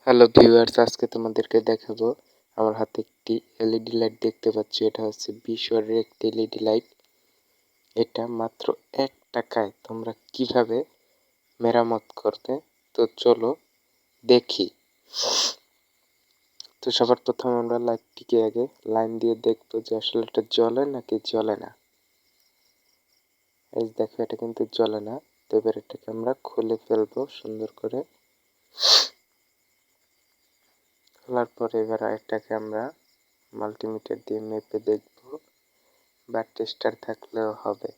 Hello viewers, আজকে তোমাদেরকে দেখাবো আমার হাতে একটি এলইডি লাইট দেখতে পাচ্ছি। এটা হচ্ছে বিশওয়ারের একটি এলইডি লাইট। এটা মাত্র 1 টাকায় তোমরা কিভাবে মেরামত করবে, তো চলো দেখি। তো সবার প্রথমে আমরা লাইটটিকে আগে লাইন দিয়ে দেখবো যে আসলে এটা জ্বলে নাকি জ্বলে না। এই দেখো, এটা কিন্তু জ্বলে না। তো এবার এটাকে আমরা খুলে ফেলবো সুন্দর করে। খোলার পরে এবার এটাকে আমরা মাল্টিমিটার দিয়ে মেপে দেখব, বা টেস্টার থাকলেও হবে।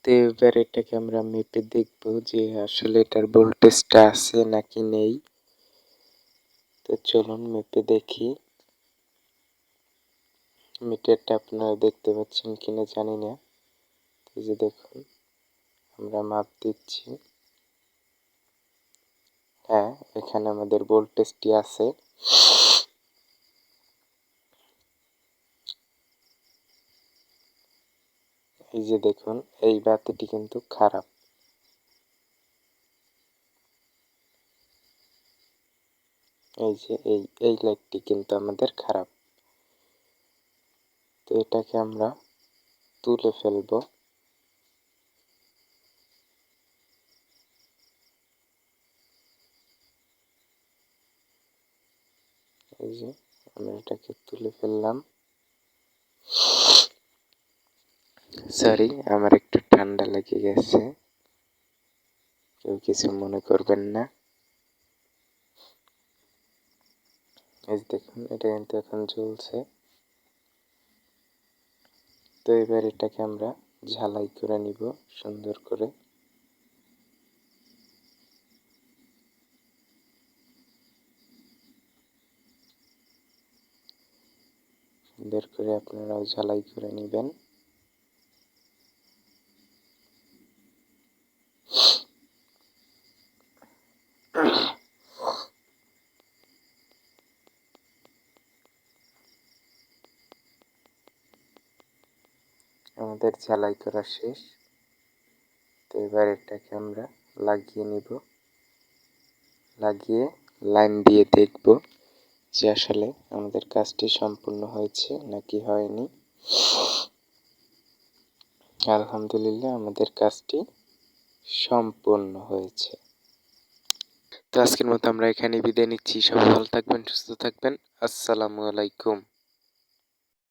তো এবার এটাকে আমরা মেপে দেখব যে আসলে এটার ভোল্টেজটা আছে নাকি নেই। তো চলুন মেপে দেখি। মিটারটা আপনারা দেখতে পাচ্ছেন কিনা জানি না। এই যে দেখুন, আমরা মাপ দিচ্ছি। হ্যাঁ, এখানে আমাদের ভোল্টেজটি আছে। এই যে দেখুন, এই বাতিটি কিন্তু খারাপ। এই যে এই লাইটটি কিন্তু আমাদের খারাপ। তো এটাকে আমরা তুলে ফেলবো। এই যে আমরা এটাকে তুলে ফেললাম। সরি, আমার একটু ঠান্ডা লেগে গেছে, কেউ কিছু মনে করবেন না। এই দেখুন, এটা কিন্তু এখন জ্বলছে। তো এবার এটাকে আমরা ঝালাই করে নিব সুন্দর করে। সুন্দর করে আপনারাও ঝালাই করে নেবেন। আমাদের ঝালাই করা শেষ। তো এবার এটাকে আমরা লাগিয়ে নিব। লাগিয়ে লাইন দিয়ে দেখব যে আসলে আমাদের কাজটি সম্পূর্ণ হয়েছে নাকি হয়নি। আলহামদুলিল্লাহ, আমাদের কাজটি সম্পূর্ণ হয়েছে। তো আজকের মতো আমরা এখানে বিদায় নিচ্ছি। সবাই ভালো থাকবেন, সুস্থ থাকবেন। আসসালামু আলাইকুম।